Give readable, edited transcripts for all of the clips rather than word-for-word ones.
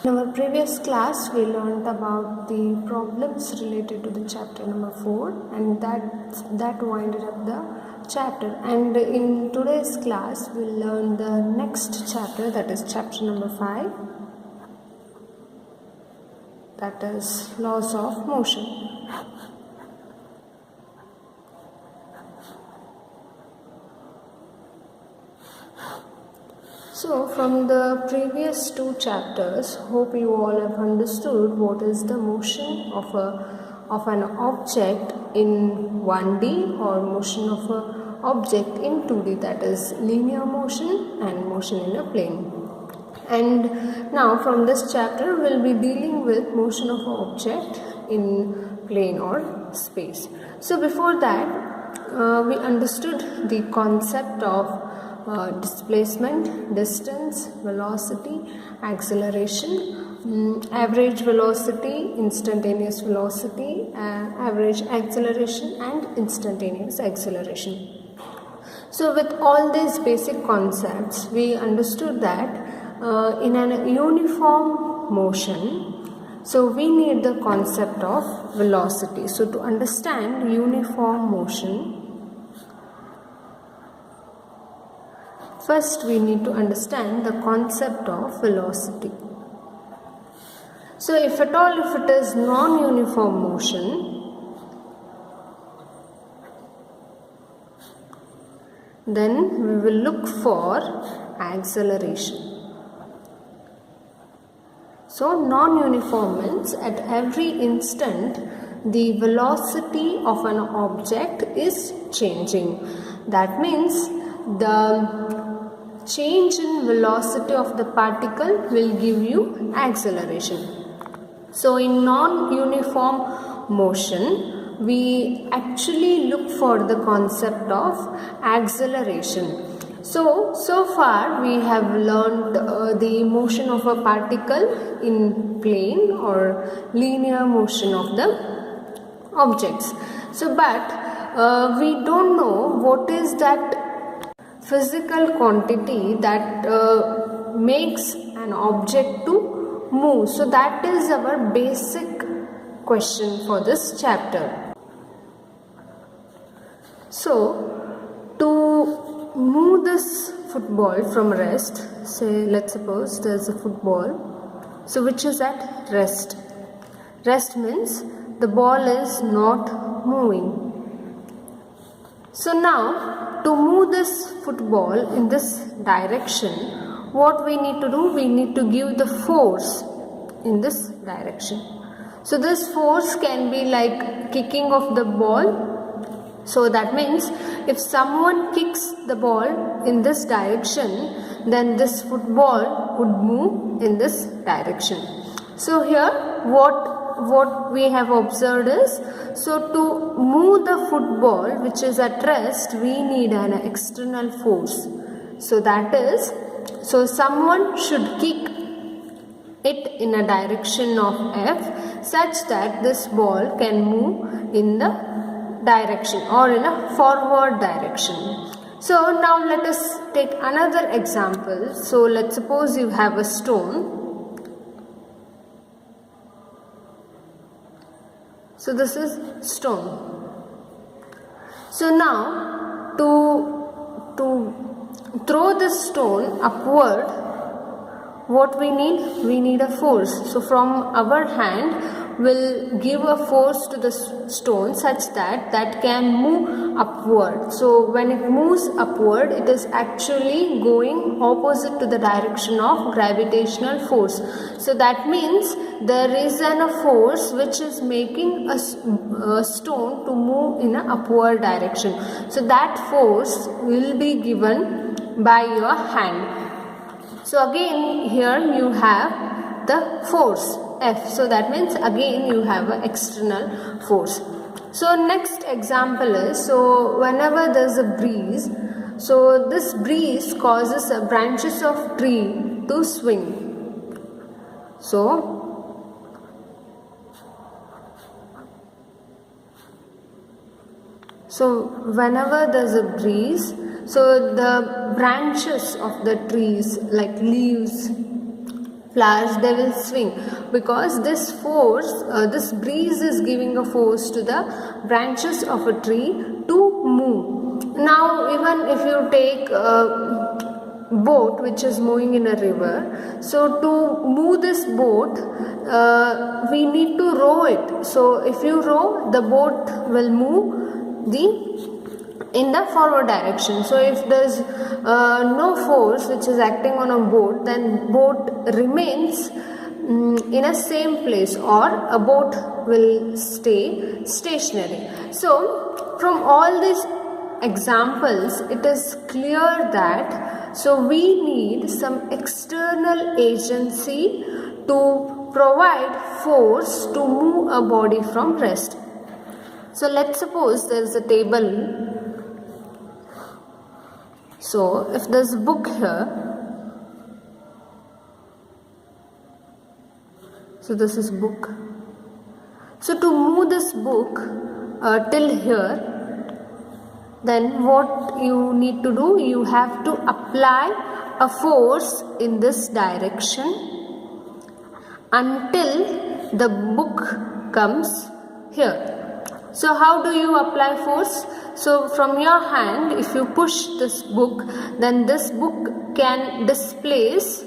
In our previous class, we learned about the problems related to the chapter number 4, and that winded up the chapter. And in today's class, we'll learn the next chapter, that is chapter number 5, that is laws of motion. So, from the previous two chapters, hope you all have understood what is the motion of an object in 1D or motion of an object in 2D, that is linear motion and motion in a plane. And now from this chapter, we'll be dealing with motion of an object in plane or space. So, before that, we understood the concept of displacement, distance, velocity, acceleration, average velocity, instantaneous velocity, average acceleration and instantaneous acceleration. So with all these basic concepts, we understood that in a uniform motion, so we need the concept of velocity. So to understand uniform motion, first we need to understand the concept of velocity. So if at all, if it is non-uniform motion, then we will look for acceleration. So non-uniform means at every instant the velocity of an object is changing. That means the change in velocity of the particle will give you acceleration. So in non-uniform motion, we actually look for the concept of acceleration. So far we have learned the motion of a particle in plane or linear motion of the objects. So but we don't know what is that physical quantity that makes an object to move. So that is our basic question for this chapter. So to move this football from rest, say let's suppose there is a football, so which is at rest. Rest means the ball is not moving. So now to move this football in this direction, what we need to do? We need to give the force in this direction. So this force can be like kicking of the ball. So that means if someone kicks the ball in this direction, then this football would move in this direction. So here what we have observed is, so to move the football which is at rest, we need an external force. So that is, so someone should kick it in a direction of F such that this ball can move in the direction or in a forward direction. So now let us take another example. So let's suppose you have a stone. So this is stone. So now to throw this stone upward, what we need? We need a force. So from our hand will give a force to the stone such that that can move upward. So when it moves upward, it is actually going opposite to the direction of gravitational force. So that means there is a force which is making a stone to move in an upward direction. So that force will be given by your hand. So again here you have the force F. So that means again you have an external force. So next example is, so whenever there is a breeze, so this breeze causes branches of tree to swing. So whenever there is a breeze, so the branches of the trees like leaves flowers, they will swing, because this force, this breeze is giving a force to the branches of a tree to move. Now even if you take a boat which is moving in a river, so to move this boat we need to row it. So if you row, the boat will move in the forward direction. So if there is no force which is acting on a boat, then boat remains in a same place, or a boat will stay stationary. So from all these examples, it is clear that so we need some external agency to provide force to move a body from rest. So let's suppose there is a table. So if there's a book here, so this is book. So to move this book till here, then what you need to do, you have to apply a force in this direction until the book comes here. So how do you apply force? So from your hand, if you push this book, then this book can displace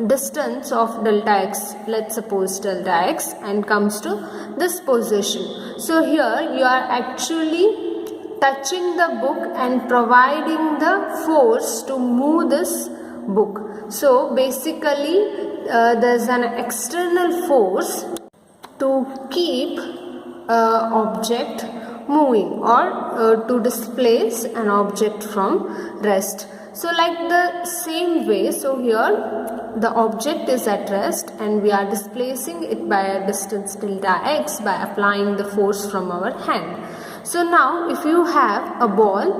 distance of delta x, let's suppose delta x, and comes to this position. So here you are actually touching the book and providing the force to move this book. So basically there's an external force to keep object moving, or to displace an object from rest. So like the same way, so here the object is at rest and we are displacing it by a distance delta x by applying the force from our hand. So now if you have a ball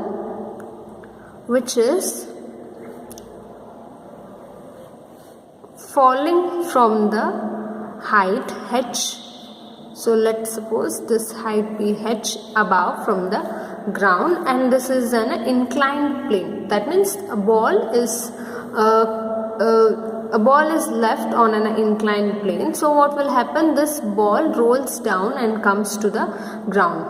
which is falling from the height h, so let's suppose this height be h above from the ground, and this is an inclined plane. That means a ball is left on an inclined plane. So what will happen? This ball rolls down and comes to the ground.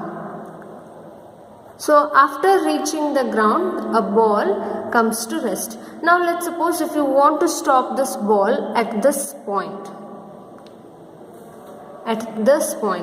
So after reaching the ground, a ball comes to rest. Now let's suppose if you want to stop this ball at this point.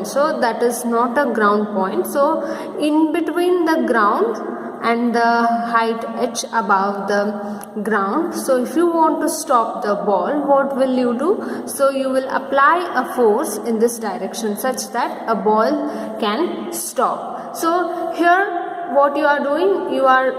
So that is not a ground point. So in between the ground and the height h above the ground, so if you want to stop the ball, what will you do? So you will apply a force in this direction such that a ball can stop. So here what you are doing, you are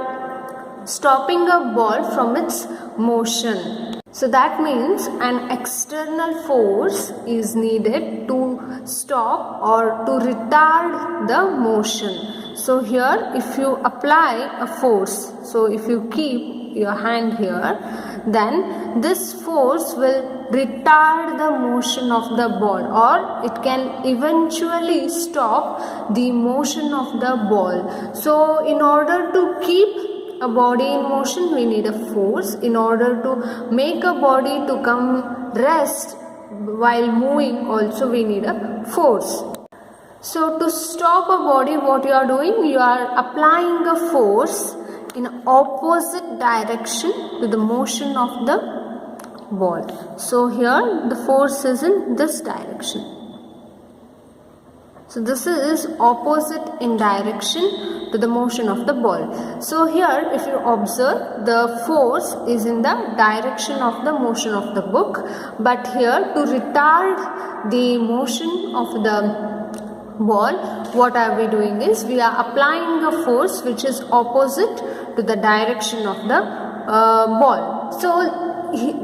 stopping a ball from its motion. So that means an external force is needed to stop or to retard the motion. So here if you apply a force, so if you keep your hand here, then this force will retard the motion of the ball, or it can eventually stop the motion of the ball. So in order to keep a body in motion, we need a force. In order to make a body to come rest while moving, also we need a force. So to stop a body, what you are doing, you are applying a force in opposite direction to the motion of the ball. So here the force is in this direction. So this is opposite in direction to the motion of the ball. So here if you observe, the force is in the direction of the motion of the book, but here to retard the motion of the ball, what are we doing is we are applying a force which is opposite to the direction of the ball. So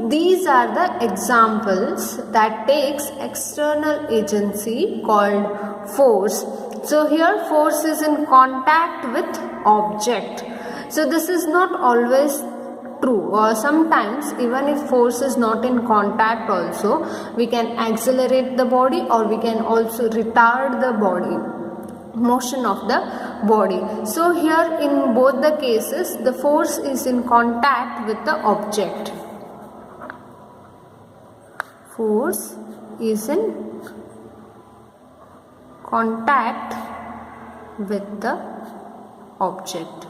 these are the examples that takes external agency called force. So here force is in contact with object. So this is not always true, or sometimes even if force is not in contact also, we can accelerate the body or we can also retard the body motion of the body. So here in both the cases the force is in contact with the object. force is in contact with the object.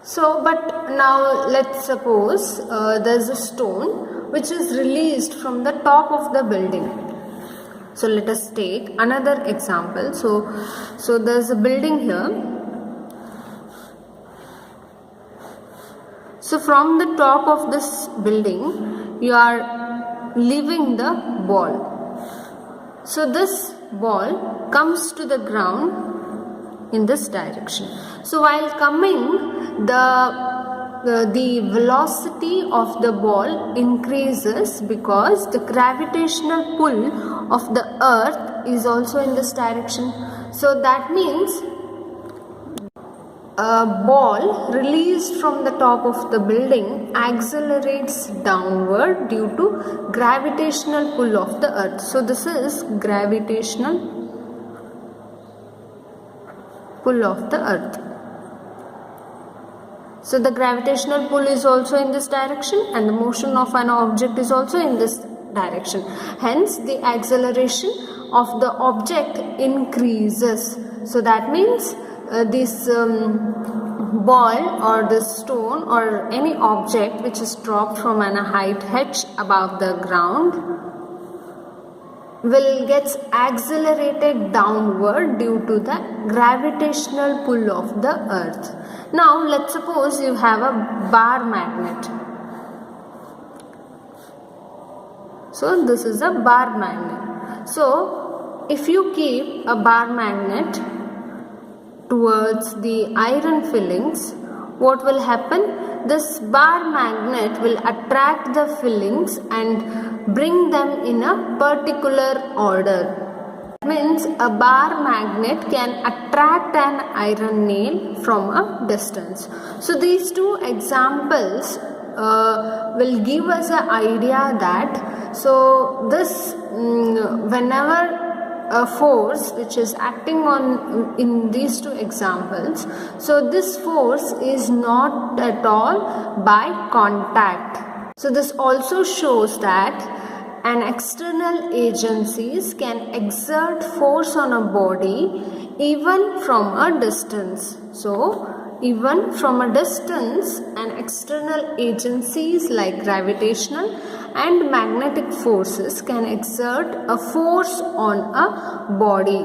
So, but now let's suppose there's a stone which is released from the top of the building. So let us take another example. So there's a building here. So from the top of this building, you are leaving the ball. So this ball comes to the ground in this direction. So while coming, the velocity of the ball increases because the gravitational pull of the earth is also in this direction. So that means a ball released from the top of the building accelerates downward due to gravitational pull of the earth. So this is gravitational pull of the earth. So the gravitational pull is also in this direction and the motion of an object is also in this direction. Hence the acceleration of the object increases. So that means this ball or this stone or any object which is dropped from a height h above the ground will get accelerated downward due to the gravitational pull of the earth. Now let's suppose you have a bar magnet. So this is a bar magnet. So if you keep a bar magnet towards the iron fillings, what will happen? This bar magnet will attract the fillings and bring them in a particular order. That means a bar magnet can attract an iron nail from a distance. So these two examples will give us an idea that this whenever a force which is acting on in these two examples, so this force is not at all by contact. So this also shows that an external agencies can exert force on a body even from a distance. So even from a distance, an external agencies like gravitational and magnetic forces can exert a force on a body.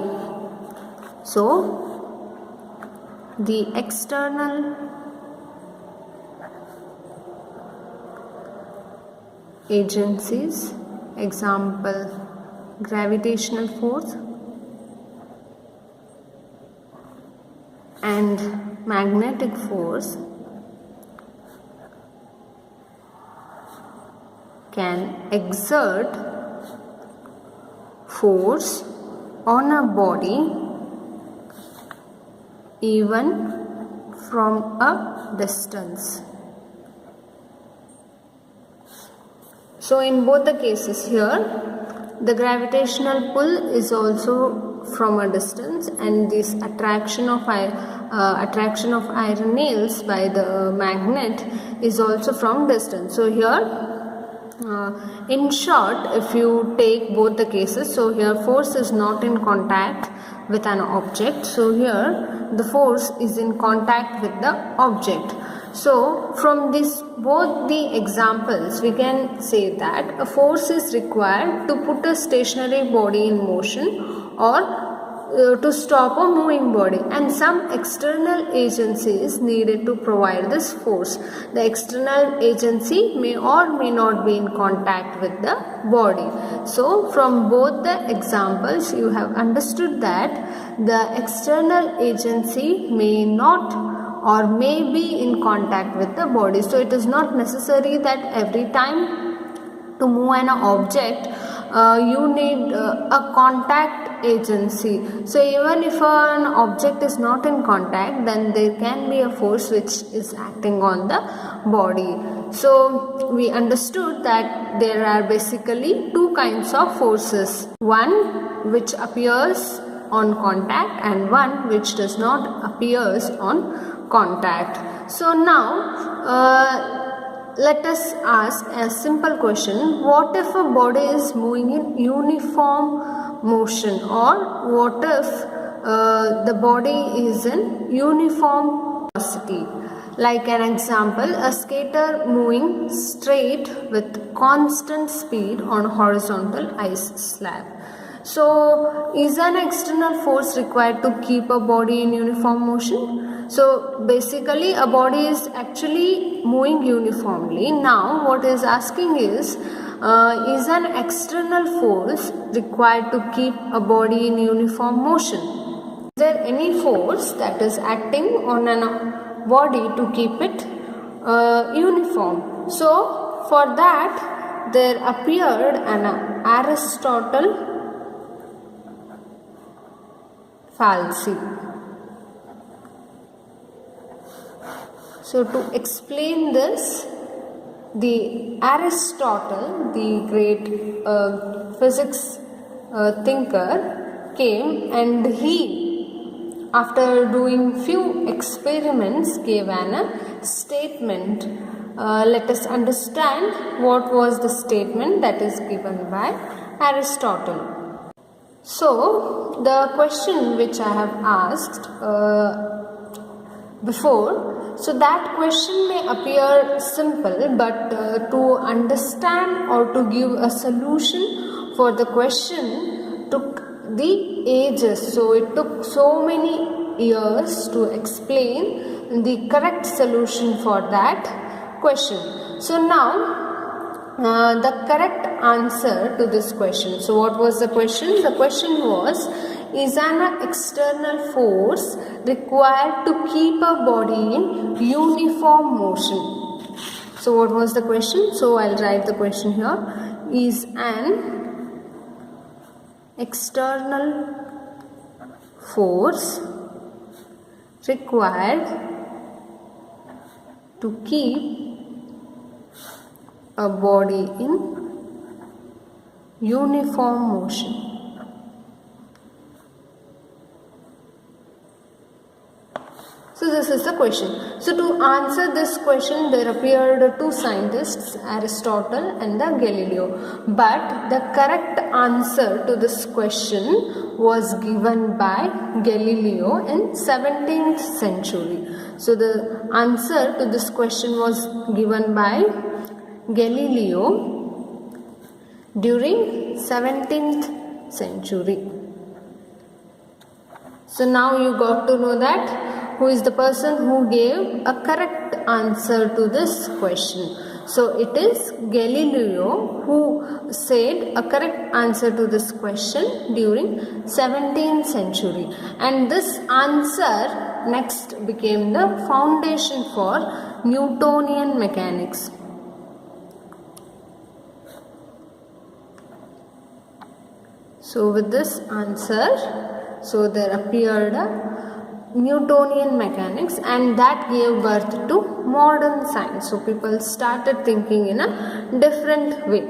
So the external agencies, example gravitational force and magnetic force, can exert force on a body even from a distance. So in both the cases here, the gravitational pull is also from a distance and this attraction of iron nails by the magnet is also from distance. So here in short, if you take both the cases, so here force is not in contact with an object, so here the force is in contact with the object. So from this both the examples we can say that a force is required to put a stationary body in motion or to stop a moving body, and some external agencies needed to provide this force. The external agency may or may not be in contact with the body. So from both the examples you have understood that the external agency may not or may be in contact with the body. So it is not necessary that every time to move an object you need a contact agency. So even if an object is not in contact, then there can be a force which is acting on the body. So we understood that there are basically two kinds of forces, one which appears on contact and one which does not appears on contact. So now let us ask a simple question. What if a body is moving in uniform motion, or what if the body is in uniform velocity? Like an example, a skater moving straight with constant speed on horizontal ice slab. So, is an external force required to keep a body in uniform motion? So, basically a body is actually moving uniformly. Now, what is asking is an external force required to keep a body in uniform motion? Is there any force that is acting on a body to keep it uniform? So, for that, there appeared an Aristotle fallacy. So, to explain this, the Aristotle, the great physics thinker, came and he, after doing few experiments, gave a statement. Let us understand what was the statement that is given by Aristotle. So, the question which I have asked before, so that question may appear simple, but to understand or to give a solution for the question took the ages. So, it took so many years to explain the correct solution for that question. So, now the correct answer to this question. So, what was the question? The question was, is an external force required to keep a body in uniform motion? So, what was the question? So, I'll write the question here. Is an external force required to keep a body in uniform motion? So this is the question. So to answer this question, there appeared two scientists, Aristotle and the Galileo. But the correct answer to this question was given by Galileo in 17th century. So the answer to this question was given by Galileo during 17th century. So now you got to know that who is the person who gave a correct answer to this question. So it is Galileo who said a correct answer to this question during 17th century, and this answer next became the foundation for Newtonian mechanics. So with this answer, so there appeared a Newtonian mechanics, and that gave birth to modern science. So people started thinking in a different way.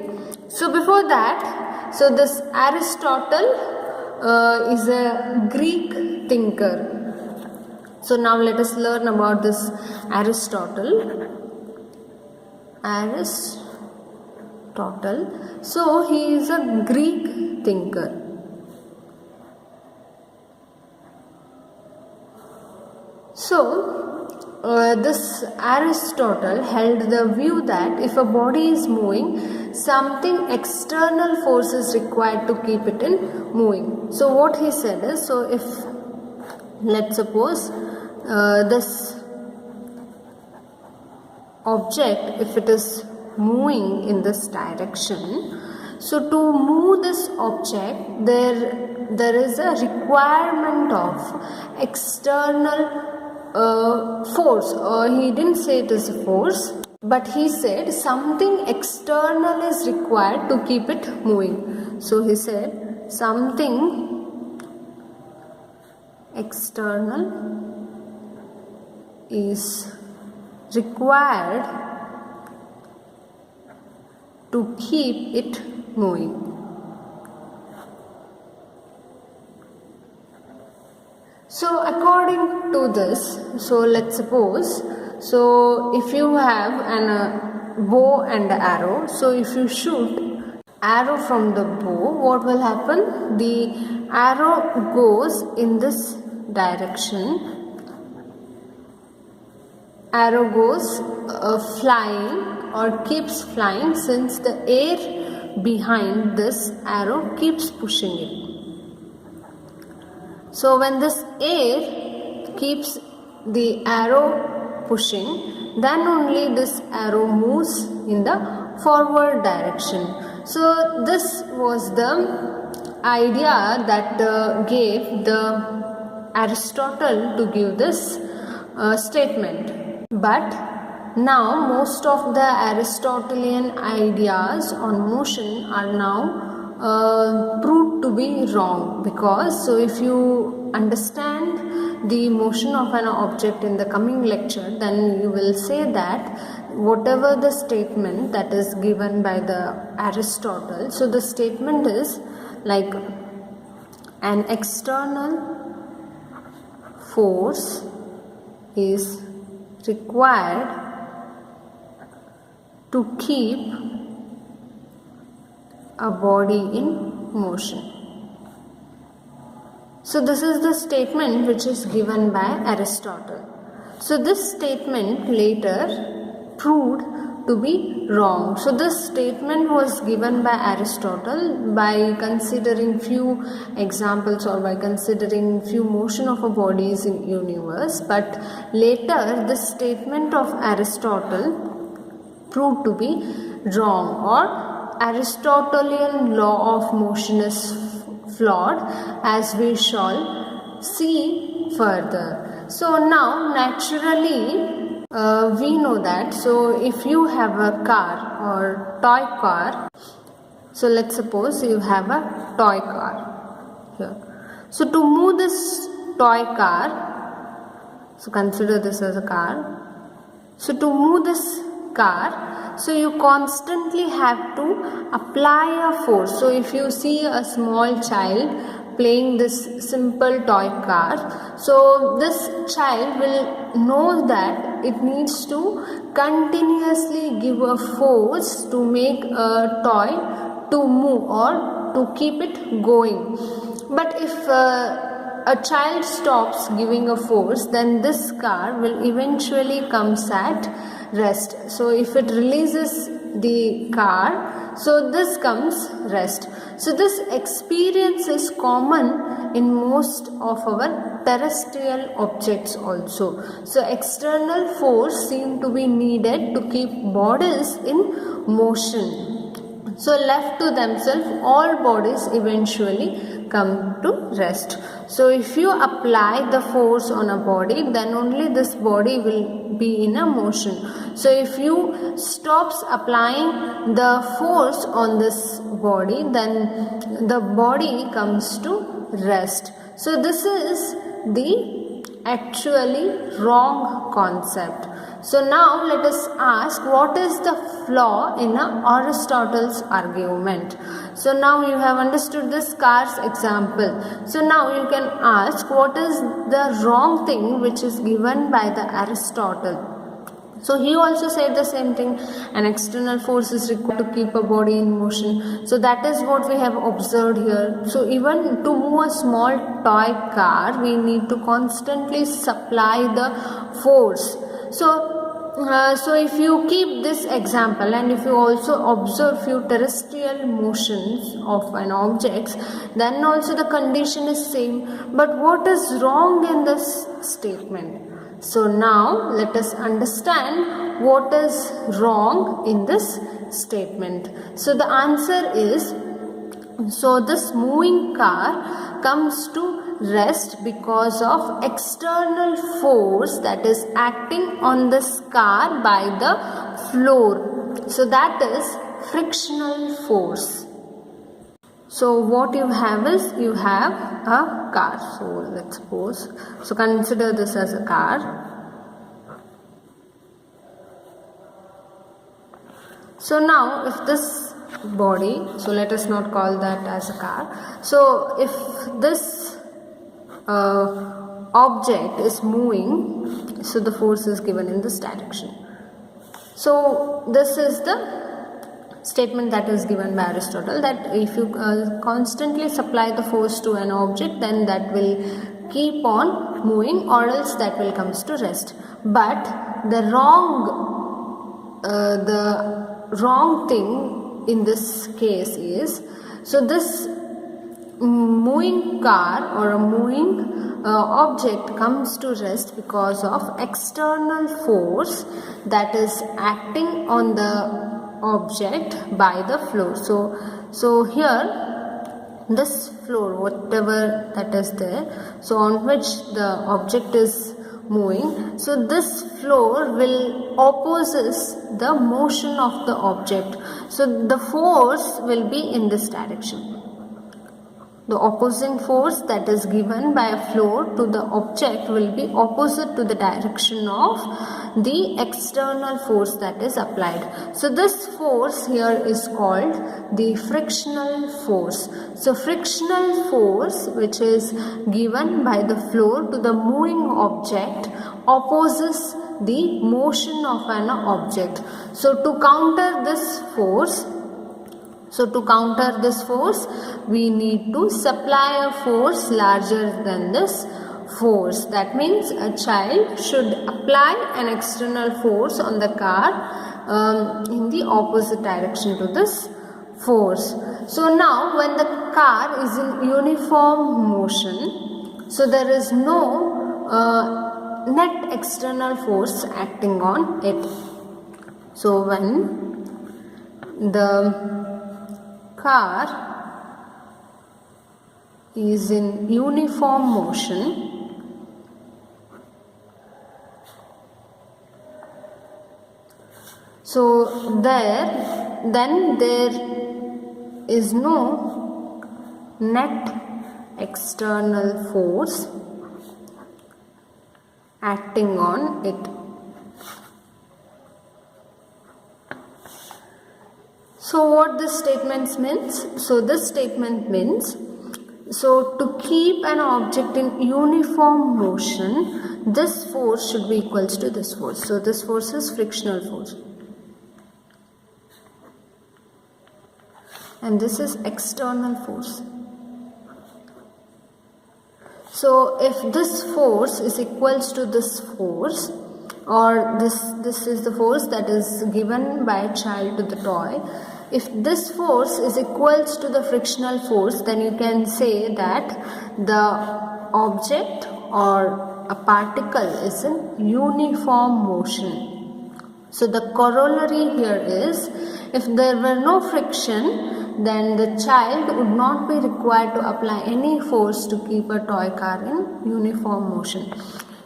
So before that, so this Aristotle is a Greek thinker. So now let us learn about this Aristotle. So he is a Greek thinker. So, this Aristotle held the view that if a body is moving, something external force is required to keep it in moving. So, what he said is, so if, let's suppose, this object, if it is moving in this direction, so to move this object, there is a requirement of external force. He didn't say it is a force, but he said something external is required to keep it moving. So he said something external is required to keep it moving. So according to this, so let's suppose, so if you have bow and arrow. So if you shoot arrow from the bow, what will happen? The arrow goes in this direction. Arrow goes flying or keeps flying, since the air behind this arrow keeps pushing it. So when this air keeps the arrow pushing, then only this arrow moves in the forward direction. So this was the idea that gave the Aristotle to give this statement. But now most of the Aristotelian ideas on motion are now proved to be wrong, because so if you understand the motion of an object in the coming lecture, then you will say that whatever the statement that is given by the Aristotle, so the statement is like an external force is required to keep a body in motion. So this is the statement which is given by Aristotle. So this statement later proved to be wrong. So this statement was given by Aristotle by considering few examples or by considering few motion of a bodies in universe, but later this statement of Aristotle proved to be wrong, or Aristotelian law of motion is flawed, as we shall see further. So now naturally we know that, so if you have a car or toy car, so let's suppose you have a toy car here. So to move this toy car, so consider this as a car. So to move this car, so you constantly have to apply a force. So if you see a small child playing this simple toy car, so this child will know that it needs to continuously give a force to make a toy to move or to keep it going. But if a child stops giving a force, then this car will eventually comes at rest. So if it releases the car, so this comes rest. So this experience is common in most of our terrestrial objects also. So external force seem to be needed to keep bodies in motion. So left to themselves, all bodies eventually come to rest. So if you apply the force on a body, then only this body will be in a motion. So if you stops applying the force on this body, then the body comes to rest. So this is the actually wrong concept. So now let us ask, what is the flaw in Aristotle's argument? So now you have understood this car's example. So now you can ask, what is the wrong thing which is given by the Aristotle? So he also said the same thing, an external force is required to keep a body in motion. So that is what we have observed here. So even to move a small toy car, we need to constantly supply the force. So if you keep this example and if you also observe few terrestrial motions of an object, then also the condition is same. But what is wrong in this statement? So now let us understand what is wrong in this statement. So the answer is, so this moving car comes to rest because of external force that is acting on this car by the floor. So that is frictional force. So what you have is, you have a car. So let's suppose, so consider this as a car. So now if this body, so let us not call that as a car. So if this object is moving, so the force is given in this direction. So this is the statement that is given by Aristotle, that if you constantly supply the force to an object, then that will keep on moving, or else that will comes to rest. But the wrong thing in this case is, so this moving car or a moving object comes to rest because of external force that is acting on the object by the floor. So here this floor, whatever that is there, so on which the object is moving, so this floor will opposes the motion of the object. So the force will be in this direction. The opposing force that is given by a floor to the object will be opposite to the direction of the external force that is applied. So this force here is called the frictional force. So frictional force, which is given by the floor to the moving object, opposes the motion of an object. So to counter this force, we need to supply a force larger than this force. That means a child should apply an external force on the car in the opposite direction to this force. So now when the car is in uniform motion, so there is no net external force acting on it. So when the car is in uniform motion, so then there is no net external force acting on it. So what this statement means? So this statement means, so to keep an object in uniform motion, this force should be equals to this force. So this force is frictional force. And this is external force. So if this force is equals to this force, or this is the force that is given by a child to the toy, if this force is equals to the frictional force, then you can say that the object or a particle is in uniform motion. So the corollary here is, if there were no friction, then the child would not be required to apply any force to keep a toy car in uniform motion.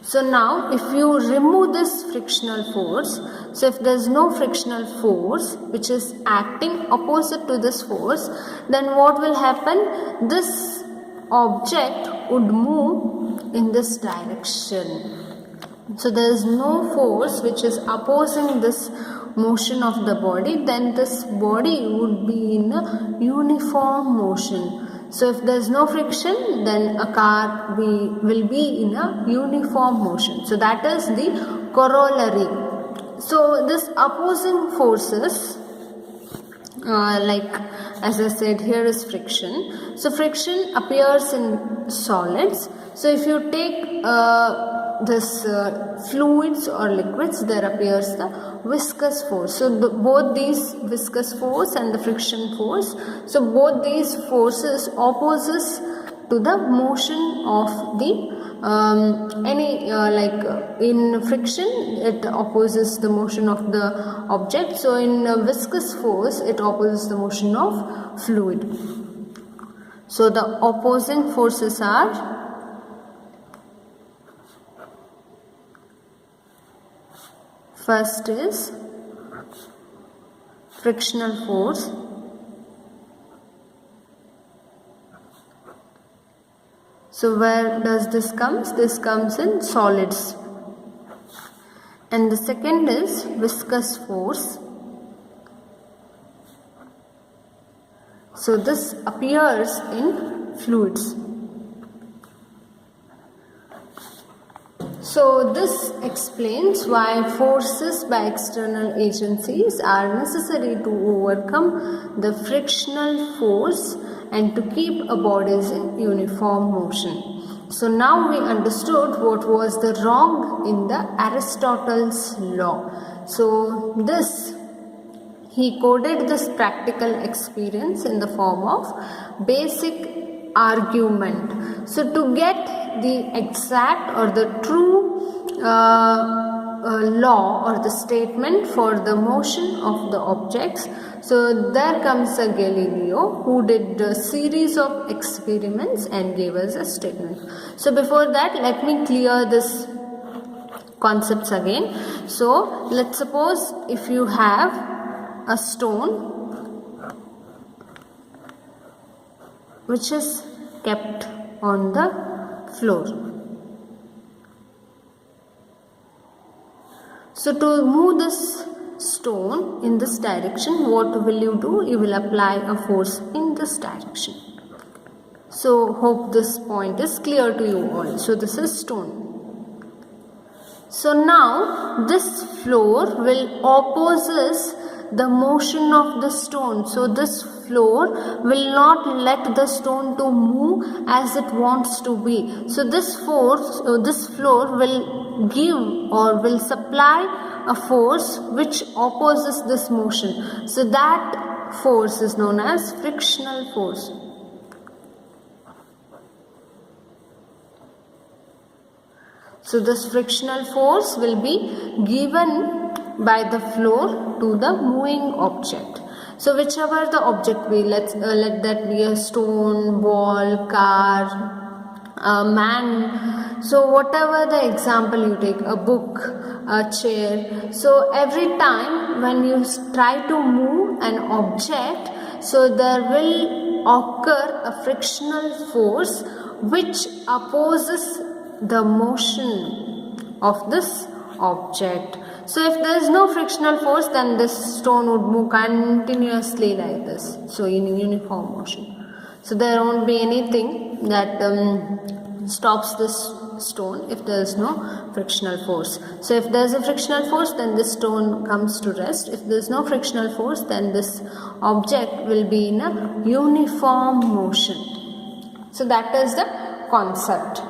So now if you remove this frictional force, so if there is no frictional force which is acting opposite to this force, then what will happen? This object would move in this direction. So there is no force which is opposing this motion of the body, then this body would be in a uniform motion. So if there is no friction, then a car will be in a uniform motion. So that is the corollary. So this opposing forces, like as I said, here is friction. So friction appears in solids. So if you take this fluids or liquids, there appears the viscous force. So both these viscous force and the friction force, so both these forces opposes to the motion of the in friction it opposes the motion of the object. So in viscous force it opposes the motion of fluid. So the opposing forces are first is frictional force, so where does this comes? This comes in solids. And the second is viscous force, so this appears in fluids. So this explains why forces by external agencies are necessary to overcome the frictional force and to keep a body in uniform motion. So now we understood what was the wrong in the Aristotle's law. So this, he coded this practical experience in the form of basic argument. So to get the exact or the true law or the statement for the motion of the objects, so there comes a Galileo who did a series of experiments and gave us a statement. So before that, let me clear this concepts again. So let's suppose if you have a stone which is kept on the floor. So to move this stone in this direction, what will you do? You will apply a force in this direction. So hope this point is clear to you all. So this is stone. So now this floor will opposes the motion of the stone. So this floor will not let the stone to move as it wants to be. So this floor will give or will supply a force which opposes this motion. So that force is known as frictional force. So this frictional force will be given by the floor to the moving object. So whichever the object be, let that be a stone, ball, car, a man. So whatever the example you take, a book, a chair. So every time when you try to move an object, so there will occur a frictional force which opposes the motion of this object. So if there is no frictional force, then this stone would move continuously like this, so in uniform motion. So there won't be anything that stops this stone if there is no frictional force. So if there is a frictional force, then this stone comes to rest. If there is no frictional force, then this object will be in a uniform motion. So that is the concept.